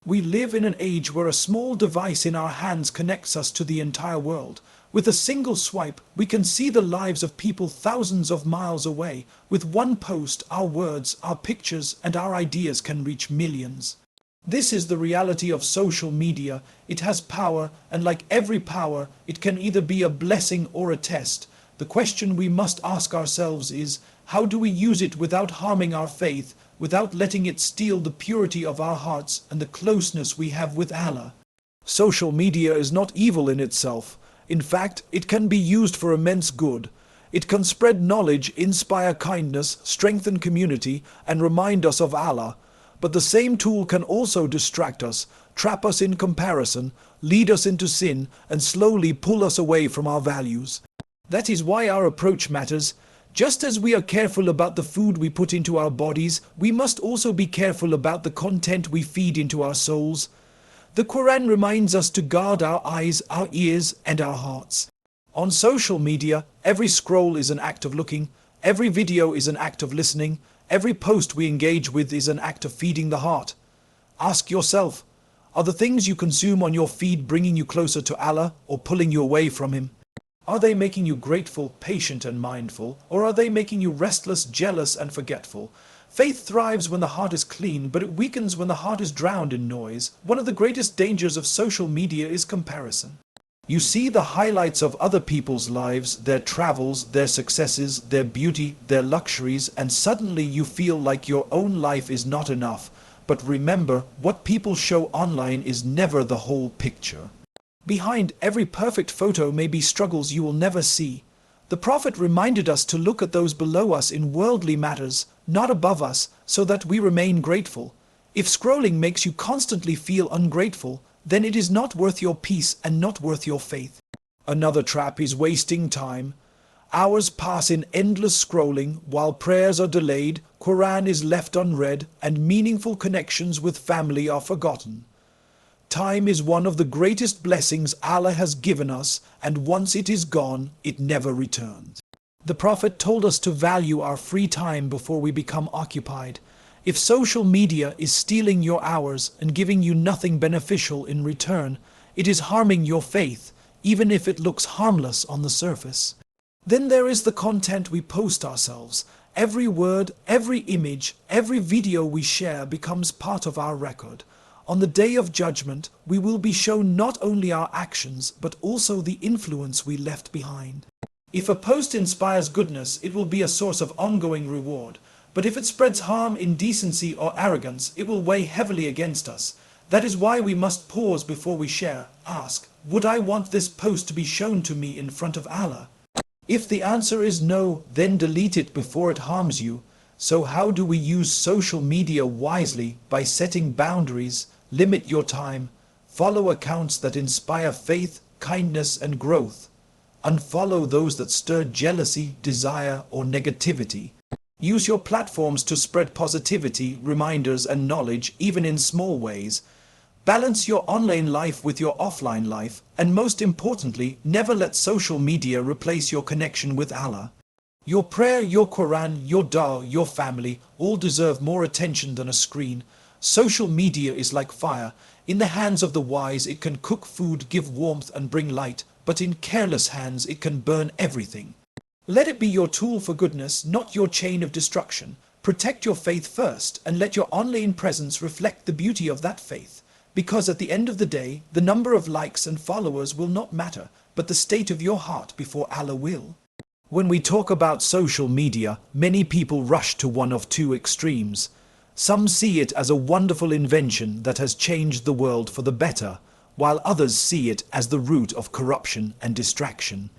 We live in an age where a small device in our hands connects us to the entire world. With a single swipe, we can see the lives of people thousands of miles away. With one post, our words, our pictures, and our ideas can reach millions. This is the reality of social media. It has power, and like every power, it can either be a blessing or a test. The question we must ask ourselves is, how do we use it without harming our faith, without letting it steal the purity of our hearts and the closeness we have with Allah? Social media is not evil in itself. In fact, it can be used for immense good. It can spread knowledge, inspire kindness, strengthen community, and remind us of Allah. But the same tool can also distract us, trap us in comparison, lead us into sin, and slowly pull us away from our values. That is why our approach matters. Just as we are careful about the food we put into our bodies, we must also be careful about the content we feed into our souls. The Qur'an reminds us to guard our eyes, our ears, and our hearts. On social media, every scroll is an act of looking, every video is an act of listening, every post we engage with is an act of feeding the heart. Ask yourself, are the things you consume on your feed bringing you closer to Allah or pulling you away from Him? Are they making you grateful, patient, and mindful, or are they making you restless, jealous, and forgetful? Faith thrives when the heart is clean, but it weakens when the heart is drowned in noise. One of the greatest dangers of social media is comparison. You see the highlights of other people's lives, their travels, their successes, their beauty, their luxuries, and suddenly you feel like your own life is not enough. But remember, what people show online is never the whole picture. Behind every perfect photo may be struggles you will never see. The Prophet reminded us to look at those below us in worldly matters, not above us, so that we remain grateful. If scrolling makes you constantly feel ungrateful, then it is not worth your peace and not worth your faith. Another trap is wasting time. Hours pass in endless scrolling, while prayers are delayed, Qur'an is left unread, and meaningful connections with family are forgotten. Time is one of the greatest blessings Allah has given us, and once it is gone, it never returns. The Prophet told us to value our free time before we become occupied. If social media is stealing your hours and giving you nothing beneficial in return, it is harming your faith, even if it looks harmless on the surface. Then there is the content we post ourselves. Every word, every image, every video we share becomes part of our record. On the day of judgment, we will be shown not only our actions, but also the influence we left behind. If a post inspires goodness, it will be a source of ongoing reward. But if it spreads harm, indecency, or arrogance, it will weigh heavily against us. That is why we must pause before we share. Ask, would I want this post to be shown to me in front of Allah? If the answer is no, then delete it before it harms you. So how do we use social media wisely? By setting boundaries, limit your time, follow accounts that inspire faith, kindness, and growth. Unfollow those that stir jealousy, desire, or negativity. Use your platforms to spread positivity, reminders, and knowledge, even in small ways. Balance your online life with your offline life, and most importantly, never let social media replace your connection with Allah. Your prayer, your Qur'an, your dua, your family, all deserve more attention than a screen. Social media is like fire. In the hands of the wise, it can cook food, give warmth, and bring light, but in careless hands, it can burn everything. Let it be your tool for goodness, not your chain of destruction. Protect your faith first, and let your online presence reflect the beauty of that faith. Because at the end of the day, the number of likes and followers will not matter, but the state of your heart before Allah will. When we talk about social media, many people rush to one of two extremes. Some see it as a wonderful invention that has changed the world for the better, while others see it as the root of corruption and distraction.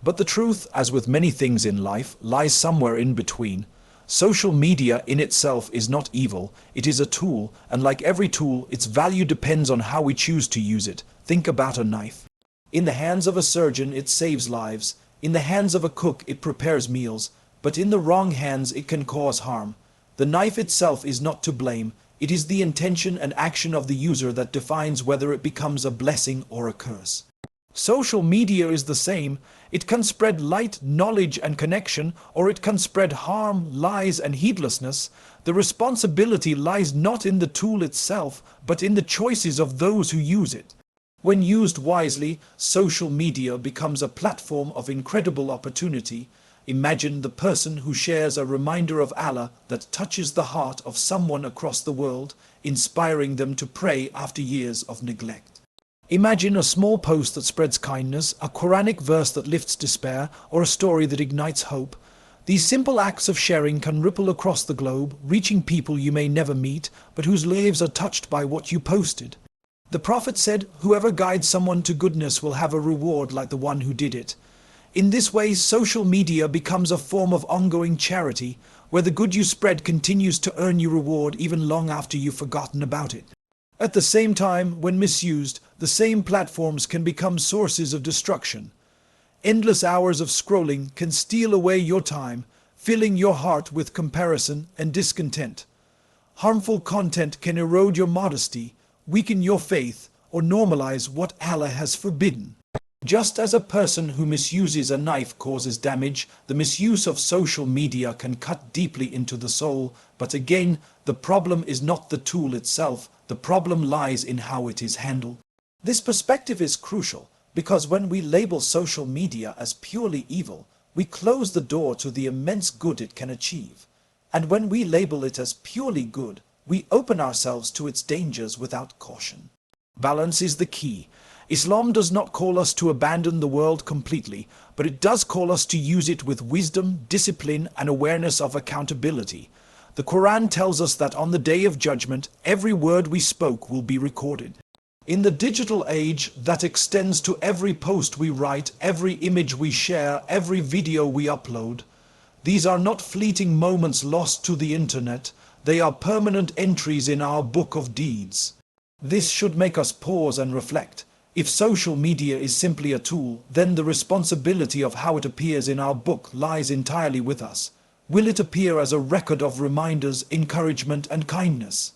But the truth, as with many things in life, lies somewhere in between. Social media in itself is not evil, it is a tool, and like every tool, its value depends on how we choose to use it. Think about a knife. In the hands of a surgeon, it saves lives. In the hands of a cook, it prepares meals. But in the wrong hands, it can cause harm. The knife itself is not to blame. It is the intention and action of the user that defines whether it becomes a blessing or a curse. Social media is the same. It can spread light, knowledge, and connection, or it can spread harm, lies, and heedlessness. The responsibility lies not in the tool itself, but in the choices of those who use it. When used wisely, social media becomes a platform of incredible opportunity. Imagine the person who shares a reminder of Allah that touches the heart of someone across the world, inspiring them to pray after years of neglect. Imagine a small post that spreads kindness, a Quranic verse that lifts despair, or a story that ignites hope. These simple acts of sharing can ripple across the globe, reaching people you may never meet, but whose lives are touched by what you posted. The Prophet said, "Whoever guides someone to goodness will have a reward like the one who did it." In this way, social media becomes a form of ongoing charity, where the good you spread continues to earn you reward even long after you've forgotten about it. At the same time, when misused, the same platforms can become sources of destruction. Endless hours of scrolling can steal away your time, filling your heart with comparison and discontent. Harmful content can erode your modesty, weaken your faith, or normalize what Allah has forbidden. Just as a person who misuses a knife causes damage, the misuse of social media can cut deeply into the soul. But again, the problem is not the tool itself. The problem lies in how it is handled. This perspective is crucial, because when we label social media as purely evil, we close the door to the immense good it can achieve. And when we label it as purely good, we open ourselves to its dangers without caution. Balance is the key. Islam does not call us to abandon the world completely, but it does call us to use it with wisdom, discipline, and awareness of accountability. The Qur'an tells us that on the day of judgment, every word we spoke will be recorded. In the digital age, that extends to every post we write, every image we share, every video we upload. These are not fleeting moments lost to the internet. They are permanent entries in our book of deeds. This should make us pause and reflect. If social media is simply a tool, then the responsibility of how it appears in our book lies entirely with us. Will it appear as a record of reminders, encouragement, and kindness?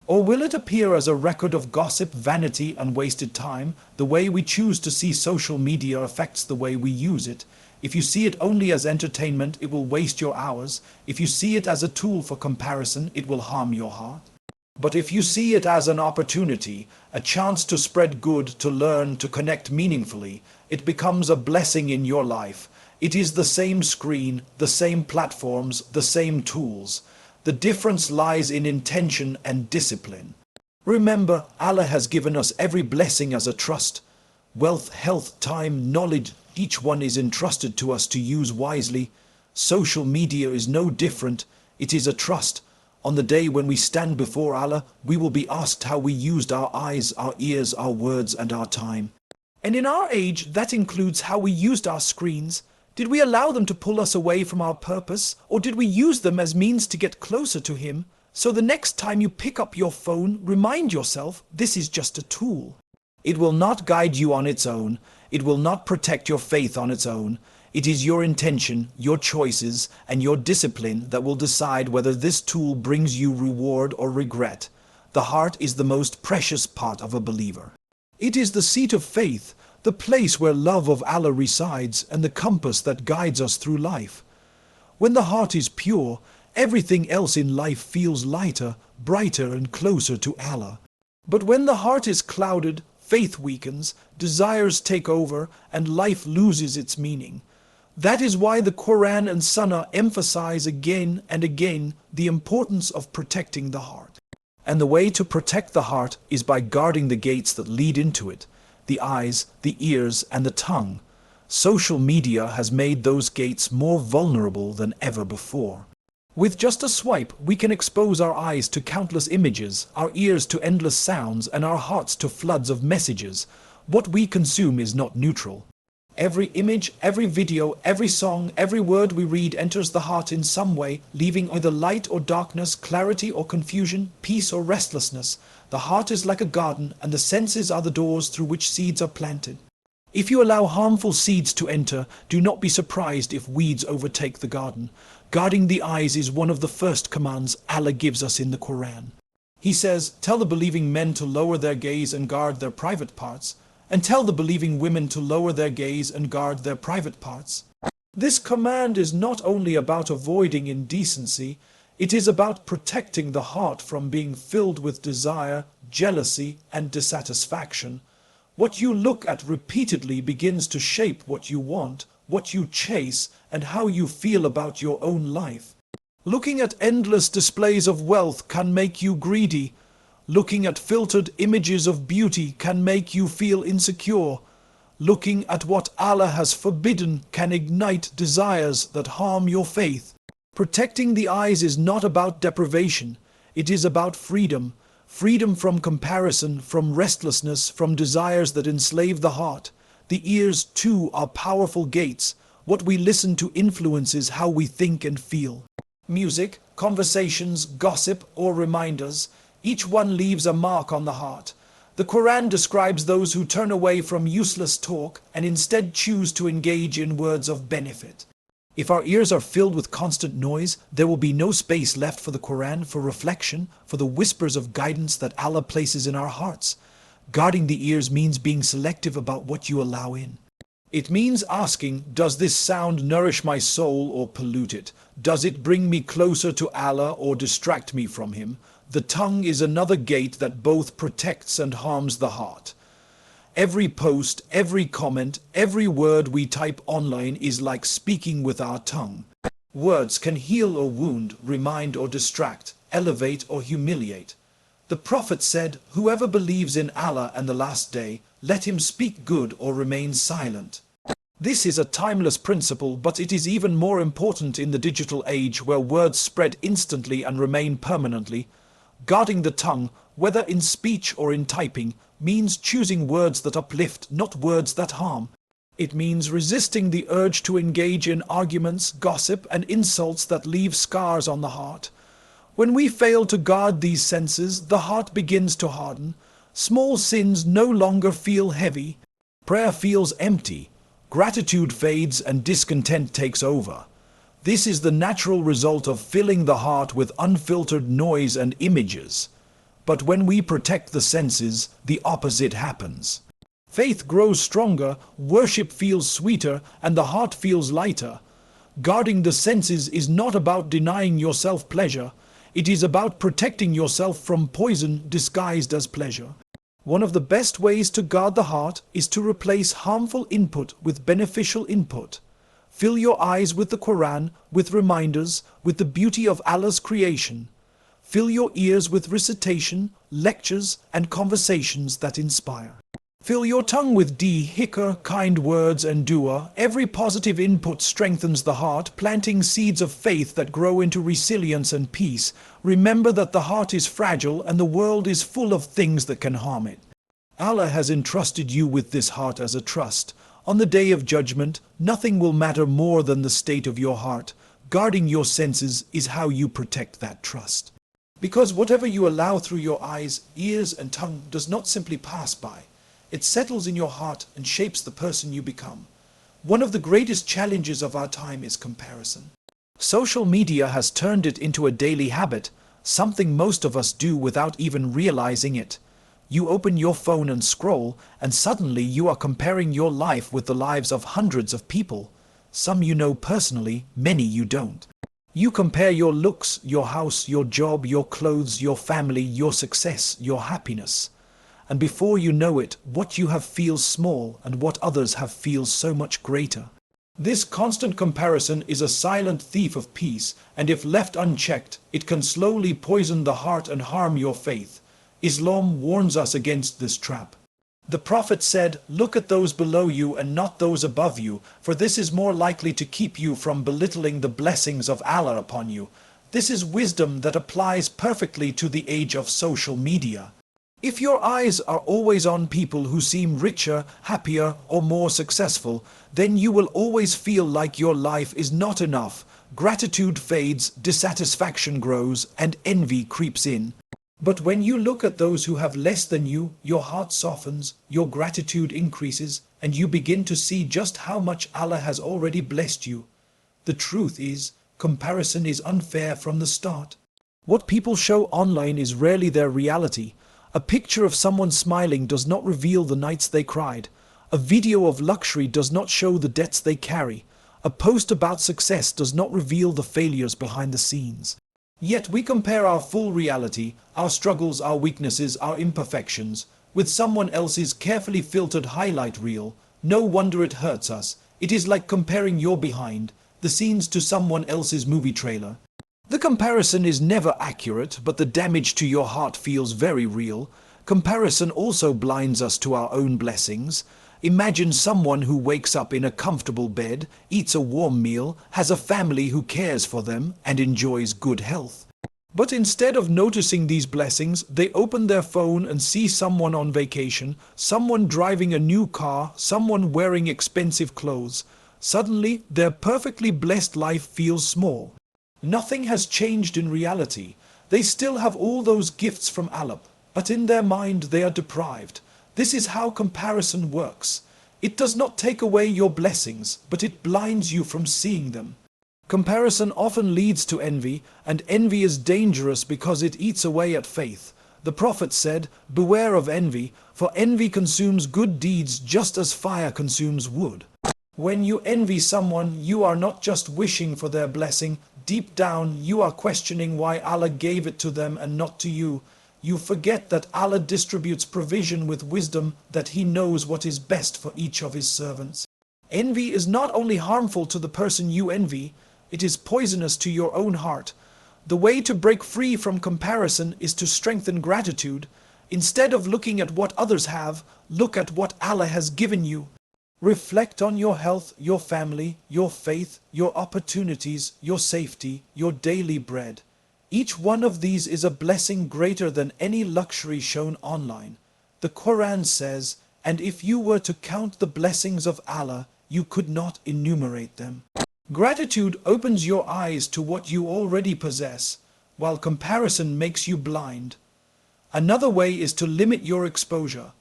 Or will it appear as a record of gossip, vanity, and wasted time? The way we choose to see social media affects the way we use it. If you see it only as entertainment, it will waste your hours. If you see it as a tool for comparison, it will harm your heart. But if you see it as an opportunity, a chance to spread good, to learn, to connect meaningfully, it becomes a blessing in your life. It is the same screen, the same platforms, the same tools. The difference lies in intention and discipline. Remember, Allah has given us every blessing as a trust. Wealth, health, time, knowledge, each one is entrusted to us to use wisely. Social media is no different. It is a trust. On the day when we stand before Allah, we will be asked how we used our eyes, our ears, our words, and our time. And in our age, that includes how we used our screens. Did we allow them to pull us away from our purpose, or did we use them as means to get closer to Him? So the next time you pick up your phone, remind yourself, this is just a tool. It will not guide you on its own. It will not protect your faith on its own. It is your intention, your choices, and your discipline that will decide whether this tool brings you reward or regret. The heart is the most precious part of a believer. It is the seat of faith, the place where love of Allah resides, and the compass that guides us through life. When the heart is pure, everything else in life feels lighter, brighter, and closer to Allah. But when the heart is clouded, faith weakens, desires take over, and life loses its meaning. That is why the Qur'an and Sunnah emphasize again and again the importance of protecting the heart. And the way to protect the heart is by guarding the gates that lead into it, the eyes, the ears, and the tongue. Social media has made those gates more vulnerable than ever before. With just a swipe, we can expose our eyes to countless images, our ears to endless sounds, and our hearts to floods of messages. What we consume is not neutral. Every image, every video, every song, every word we read enters the heart in some way, leaving either light or darkness, clarity or confusion, peace or restlessness. The heart is like a garden, and the senses are the doors through which seeds are planted. If you allow harmful seeds to enter, do not be surprised if weeds overtake the garden. Guarding the eyes is one of the first commands Allah gives us in the Qur'an. He says, "Tell the believing men to lower their gaze and guard their private parts." and tell the believing women to lower their gaze and guard their private parts. This command is not only about avoiding indecency, it is about protecting the heart from being filled with desire, jealousy, and dissatisfaction. What you look at repeatedly begins to shape what you want, what you chase, and how you feel about your own life. Looking at endless displays of wealth can make you greedy. Looking at filtered images of beauty can make you feel insecure. Looking at what Allah has forbidden can ignite desires that harm your faith. Protecting the eyes is not about deprivation. It is about freedom. Freedom from comparison, from restlessness, from desires that enslave the heart. The ears, too, are powerful gates. What we listen to influences how we think and feel. Music, conversations, gossip, or reminders, each one leaves a mark on the heart. The Qur'an describes those who turn away from useless talk and instead choose to engage in words of benefit. If our ears are filled with constant noise, there will be no space left for the Qur'an, for reflection, for the whispers of guidance that Allah places in our hearts. Guarding the ears means being selective about what you allow in. It means asking, does this sound nourish my soul or pollute it? Does it bring me closer to Allah or distract me from Him? The tongue is another gate that both protects and harms the heart. Every post, every comment, every word we type online is like speaking with our tongue. Words can heal or wound, remind or distract, elevate or humiliate. The Prophet said, whoever believes in Allah and the last day, let him speak good or remain silent. This is a timeless principle, but it is even more important in the digital age where words spread instantly and remain permanently. Guarding the tongue, whether in speech or in typing, means choosing words that uplift, not words that harm. It means resisting the urge to engage in arguments, gossip, and insults that leave scars on the heart. When we fail to guard these senses, the heart begins to harden. Small sins no longer feel heavy. Prayer feels empty. Gratitude fades and discontent takes over. This is the natural result of filling the heart with unfiltered noise and images. But when we protect the senses, the opposite happens. Faith grows stronger, worship feels sweeter, and the heart feels lighter. Guarding the senses is not about denying yourself pleasure. It is about protecting yourself from poison disguised as pleasure. One of the best ways to guard the heart is to replace harmful input with beneficial input. Fill your eyes with the Qur'an, with reminders, with the beauty of Allah's creation. Fill your ears with recitation, lectures, and conversations that inspire. Fill your tongue with dhikr, kind words, and dua. Every positive input strengthens the heart, planting seeds of faith that grow into resilience and peace. Remember that the heart is fragile and the world is full of things that can harm it. Allah has entrusted you with this heart as a trust. On the day of judgment, nothing will matter more than the state of your heart. Guarding your senses is how you protect that trust. Because whatever you allow through your eyes, ears, and tongue does not simply pass by. It settles in your heart and shapes the person you become. One of the greatest challenges of our time is comparison. Social media has turned it into a daily habit, something most of us do without even realizing it. You open your phone and scroll, and suddenly you are comparing your life with the lives of hundreds of people. Some you know personally, many you don't. You compare your looks, your house, your job, your clothes, your family, your success, your happiness. And before you know it, what you have feels small and what others have feels so much greater. This constant comparison is a silent thief of peace, and if left unchecked, it can slowly poison the heart and harm your faith. Islam warns us against this trap. The Prophet said, "Look at those below you and not those above you, for this is more likely to keep you from belittling the blessings of Allah upon you." This is wisdom that applies perfectly to the age of social media. If your eyes are always on people who seem richer, happier, or more successful, then you will always feel like your life is not enough. Gratitude fades, dissatisfaction grows, and envy creeps in. But when you look at those who have less than you, your heart softens, your gratitude increases, and you begin to see just how much Allah has already blessed you. The truth is, comparison is unfair from the start. What people show online is rarely their reality. A picture of someone smiling does not reveal the nights they cried. A video of luxury does not show the debts they carry. A post about success does not reveal the failures behind the scenes. Yet we compare our full reality, our struggles, our weaknesses, our imperfections, with someone else's carefully filtered highlight reel. No wonder it hurts us. It is like comparing your behind the scenes to someone else's movie trailer. The comparison is never accurate, but the damage to your heart feels very real. Comparison also blinds us to our own blessings. Imagine someone who wakes up in a comfortable bed, eats a warm meal, has a family who cares for them, and enjoys good health. But instead of noticing these blessings, they open their phone and see someone on vacation, someone driving a new car, someone wearing expensive clothes. Suddenly, their perfectly blessed life feels small. Nothing has changed in reality. They still have all those gifts from Allah, but in their mind they are deprived. This is how comparison works. It does not take away your blessings, but it blinds you from seeing them. Comparison often leads to envy, and envy is dangerous because it eats away at faith. The Prophet said, "Beware of envy, for envy consumes good deeds just as fire consumes wood." When you envy someone, you are not just wishing for their blessing. Deep down, you are questioning why Allah gave it to them and not to you. You forget that Allah distributes provision with wisdom, that He knows what is best for each of His servants. Envy is not only harmful to the person you envy, it is poisonous to your own heart. The way to break free from comparison is to strengthen gratitude. Instead of looking at what others have, look at what Allah has given you. Reflect on your health, your family, your faith, your opportunities, your safety, your daily bread. Each one of these is a blessing greater than any luxury shown online. The Qur'an says, "And if you were to count the blessings of Allah, you could not enumerate them." Gratitude opens your eyes to what you already possess, while comparison makes you blind. Another way is to limit your exposure.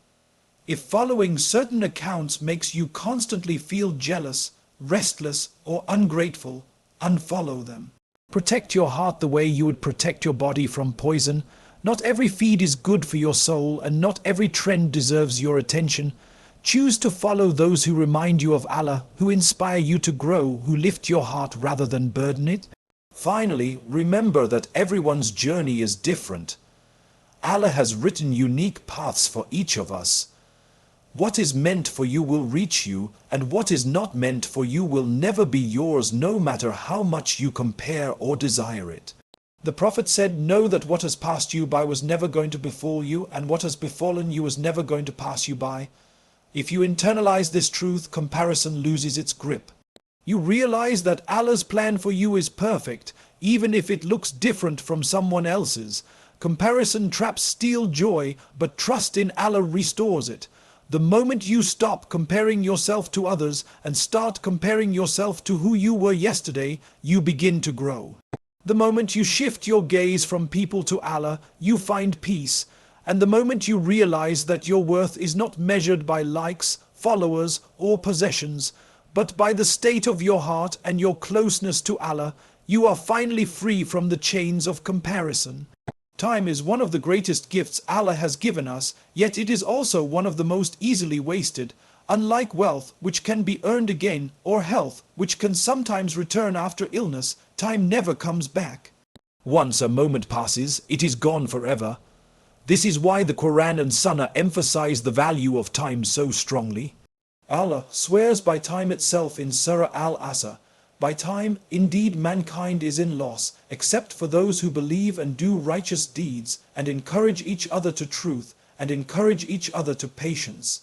If following certain accounts makes you constantly feel jealous, restless, or ungrateful, unfollow them. Protect your heart the way you would protect your body from poison. Not every feed is good for your soul, and not every trend deserves your attention. Choose to follow those who remind you of Allah, who inspire you to grow, who lift your heart rather than burden it. Finally, remember that everyone's journey is different. Allah has written unique paths for each of us. What is meant for you will reach you, and what is not meant for you will never be yours, no matter how much you compare or desire it. The Prophet said, "Know that what has passed you by was never going to befall you, and what has befallen you was never going to pass you by." If you internalize this truth, comparison loses its grip. You realize that Allah's plan for you is perfect, even if it looks different from someone else's. Comparison traps steal joy, but trust in Allah restores it. The moment you stop comparing yourself to others and start comparing yourself to who you were yesterday, you begin to grow. The moment you shift your gaze from people to Allah, you find peace. And the moment you realize that your worth is not measured by likes, followers, or possessions, but by the state of your heart and your closeness to Allah, you are finally free from the chains of comparison. Time is one of the greatest gifts Allah has given us, yet it is also one of the most easily wasted. Unlike wealth, which can be earned again, or health, which can sometimes return after illness, time never comes back. Once a moment passes, it is gone forever. This is why the Qur'an and Sunnah emphasize the value of time so strongly. Allah swears by time itself in Surah Al-Asr. By time, indeed mankind is in loss, except for those who believe and do righteous deeds, and encourage each other to truth, and encourage each other to patience.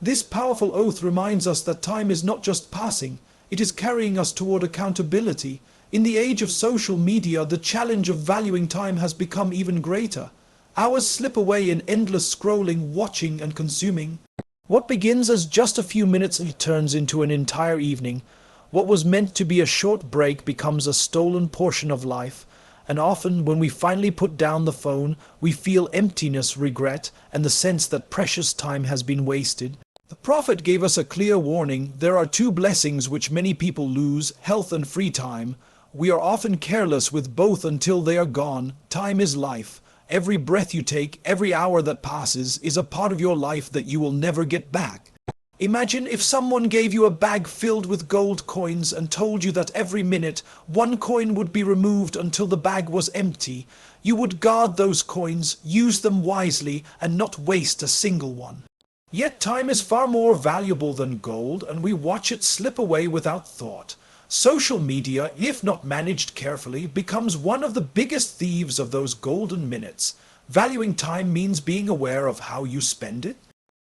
This powerful oath reminds us that time is not just passing, it is carrying us toward accountability. In the age of social media, the challenge of valuing time has become even greater. Hours slip away in endless scrolling, watching, and consuming. What begins as just a few minutes turns into an entire evening. What was meant to be a short break becomes a stolen portion of life, and often when we finally put down the phone, we feel emptiness, regret, and the sense that precious time has been wasted. The Prophet gave us a clear warning. There are two blessings which many people lose, health and free time. We are often careless with both until they are gone. Time is life. every breath you take, every hour that passes is a part of your life that you will never get back. Imagine if someone gave you a bag filled with gold coins and told you that every minute one coin would be removed until the bag was empty. You would guard those coins, use them wisely, and not waste a single one. Yet time is far more valuable than gold, and we watch it slip away without thought. Social media, if not managed carefully, becomes one of the biggest thieves of those golden minutes. Valuing time means being aware of how you spend it.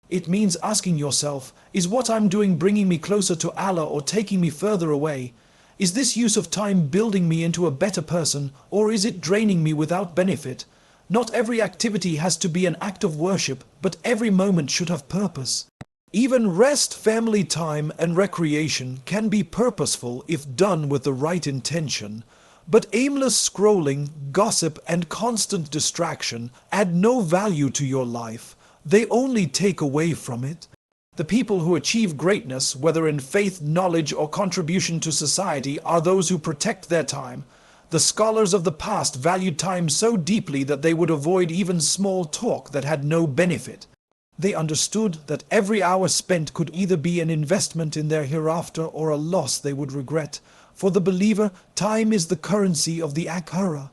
It means asking yourself, is what I'm doing bringing me closer to Allah or taking me further away? Is this use of time building me into a better person, or is it draining me without benefit? Not every activity has to be an act of worship, but every moment should have purpose. Even rest, family time, and recreation can be purposeful if done with the right intention. But aimless scrolling, gossip, and constant distraction add no value to your life. They only take away from it. The people who achieve greatness, whether in faith, knowledge, or contribution to society, are those who protect their time. The scholars of the past valued time so deeply that they would avoid even small talk that had no benefit. They understood that every hour spent could either be an investment in their hereafter or a loss they would regret. For the believer, time is the currency of the akhirah.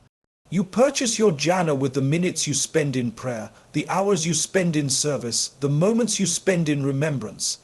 You purchase your Jannah with the minutes you spend in prayer, the hours you spend in service, the moments you spend in remembrance.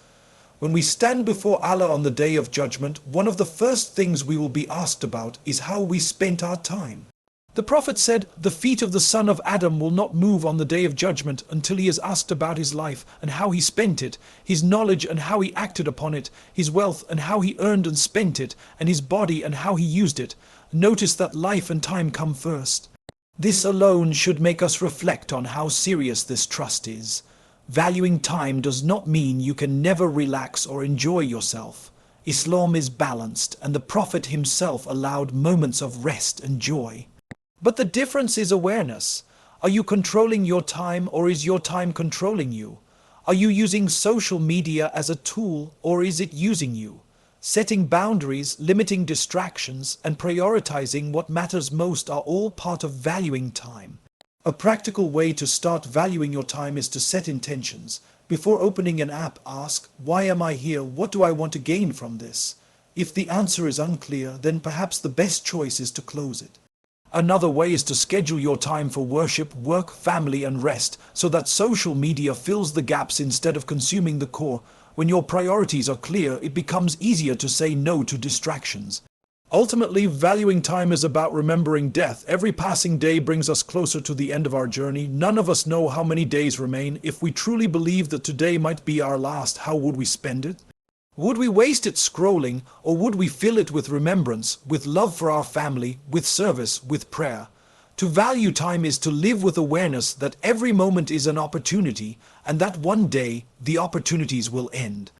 When we stand before Allah on the Day of Judgment, one of the first things we will be asked about is how we spent our time. The Prophet said, the feet of the son of Adam will not move on the Day of Judgment until he is asked about his life and how he spent it, his knowledge and how he acted upon it, his wealth and how he earned and spent it, and his body and how he used it. Notice that life and time come first. This alone should make us reflect on how serious this trust is. Valuing time does not mean you can never relax or enjoy yourself. Islam is balanced, and the Prophet himself allowed moments of rest and joy. But the difference is awareness. Are you controlling your time, or is your time controlling you? Are you using social media as a tool, or is it using you? Setting boundaries, limiting distractions, and prioritizing what matters most are all part of valuing time. A practical way to start valuing your time is to set intentions. Before opening an app, ask, why am I here? What do I want to gain from this? If the answer is unclear, then perhaps the best choice is to close it. Another way is to schedule your time for worship, work, family, and rest, so that social media fills the gaps instead of consuming the core. When your priorities are clear, it becomes easier to say no to distractions. Ultimately, valuing time is about remembering death. Every passing day brings us closer to the end of our journey. None of us know how many days remain. If we truly believe that today might be our last, how would we spend it? Would we waste it scrolling, or would we fill it with remembrance, with love for our family, with service, with prayer? To value time is to live with awareness that every moment is an opportunity, and that one day the opportunities will end.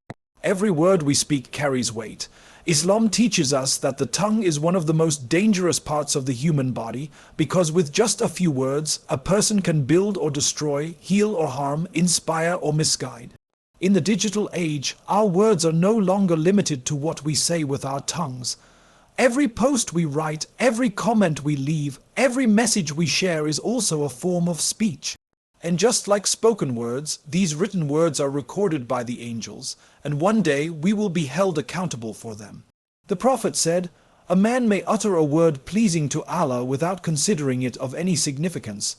Every word we speak carries weight. Islam teaches us that the tongue is one of the most dangerous parts of the human body, because with just a few words, a person can build or destroy, heal or harm, inspire or misguide. In the digital age, our words are no longer limited to what we say with our tongues. Every post we write, every comment we leave, every message we share is also a form of speech. And just like spoken words, these written words are recorded by the angels, and one day we will be held accountable for them. The Prophet said, a man may utter a word pleasing to Allah without considering it of any significance,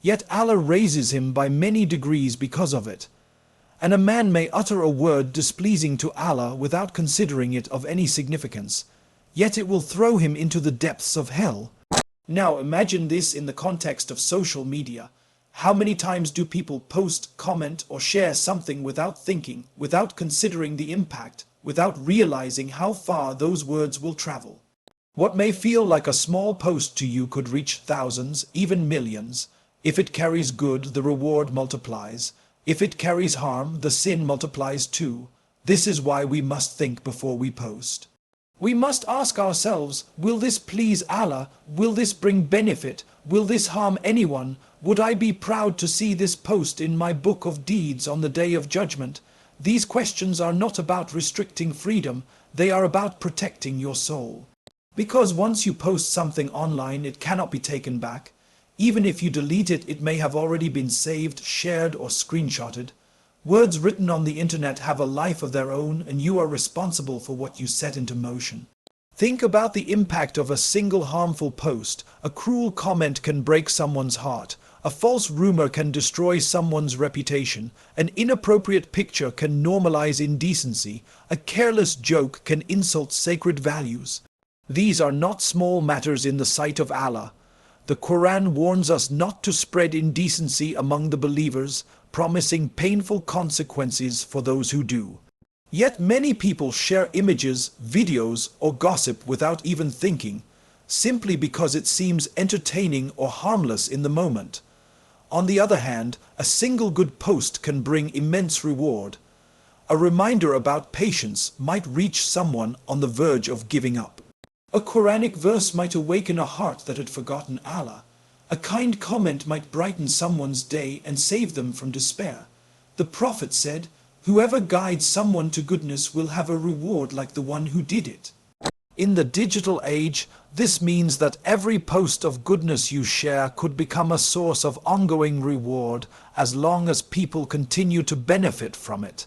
yet Allah raises him by many degrees because of it. And a man may utter a word displeasing to Allah without considering it of any significance, yet it will throw him into the depths of hell. Now imagine this in the context of social media. How many times do people post, comment, or share something without thinking, without considering the impact, without realizing how far those words will travel? What may feel like a small post to you could reach thousands, even millions. If it carries good, the reward multiplies. If it carries harm, the sin multiplies too. This is why we must think before we post. We must ask ourselves, will this please Allah? Will this bring benefit? Will this harm anyone? Would I be proud to see this post in my book of deeds on the Day of Judgment? These questions are not about restricting freedom, they are about protecting your soul. Because once you post something online, it cannot be taken back. Even if you delete it, it may have already been saved, shared, or screenshotted. Words written on the internet have a life of their own, and you are responsible for what you set into motion. Think about the impact of a single harmful post. A cruel comment can break someone's heart. A false rumor can destroy someone's reputation. An inappropriate picture can normalize indecency. A careless joke can insult sacred values. These are not small matters in the sight of Allah. The Qur'an warns us not to spread indecency among the believers, promising painful consequences for those who do. Yet many people share images, videos, or gossip without even thinking, simply because it seems entertaining or harmless in the moment. On the other hand, a single good post can bring immense reward. A reminder about patience might reach someone on the verge of giving up. A Quranic verse might awaken a heart that had forgotten Allah. A kind comment might brighten someone's day and save them from despair. The Prophet said, "Whoever guides someone to goodness will have a reward like the one who did it." In the digital age, this means that every post of goodness you share could become a source of ongoing reward as long as people continue to benefit from it.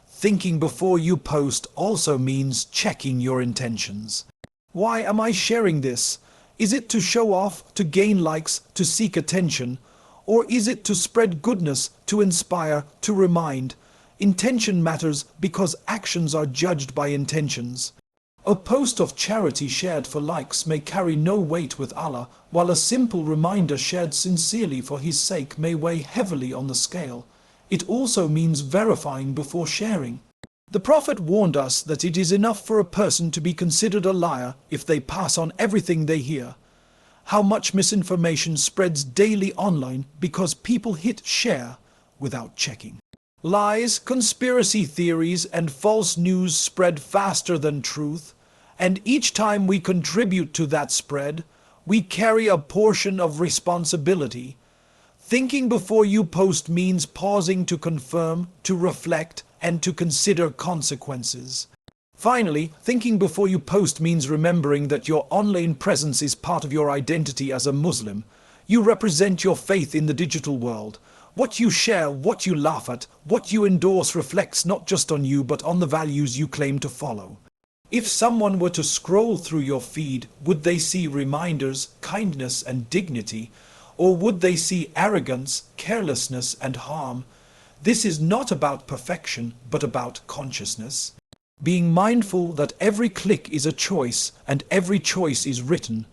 Thinking before you post also means checking your intentions. Why am I sharing this? Is it to show off, to gain likes, to seek attention? Or is it to spread goodness, to inspire, to remind? Intention matters because actions are judged by intentions. A post of charity shared for likes may carry no weight with Allah, while a simple reminder shared sincerely for His sake may weigh heavily on the scale. It also means verifying before sharing. The Prophet warned us that it is enough for a person to be considered a liar if they pass on everything they hear. How much misinformation spreads daily online because people hit share without checking. Lies, conspiracy theories, and false news spread faster than truth, and each time we contribute to that spread, we carry a portion of responsibility. Thinking before you post means pausing to confirm, to reflect, and to consider consequences. Finally, thinking before you post means remembering that your online presence is part of your identity as a Muslim. You represent your faith in the digital world. What you share, what you laugh at, what you endorse reflects not just on you but on the values you claim to follow. If someone were to scroll through your feed, would they see reminders, kindness, and dignity? Or would they see arrogance, carelessness, and harm? This is not about perfection, but about consciousness. Being mindful that every click is a choice and every choice is written.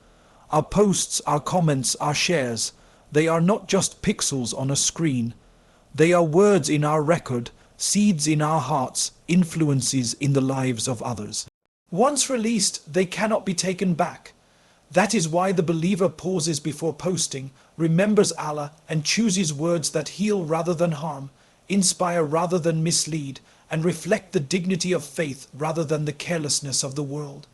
Our posts, our comments, our shares, they are not just pixels on a screen. They are words in our record, seeds in our hearts, influences in the lives of others. Once released, they cannot be taken back. That is why the believer pauses before posting, remembers Allah, and chooses words that heal rather than harm, inspire rather than mislead, and reflect the dignity of faith rather than the carelessness of the world.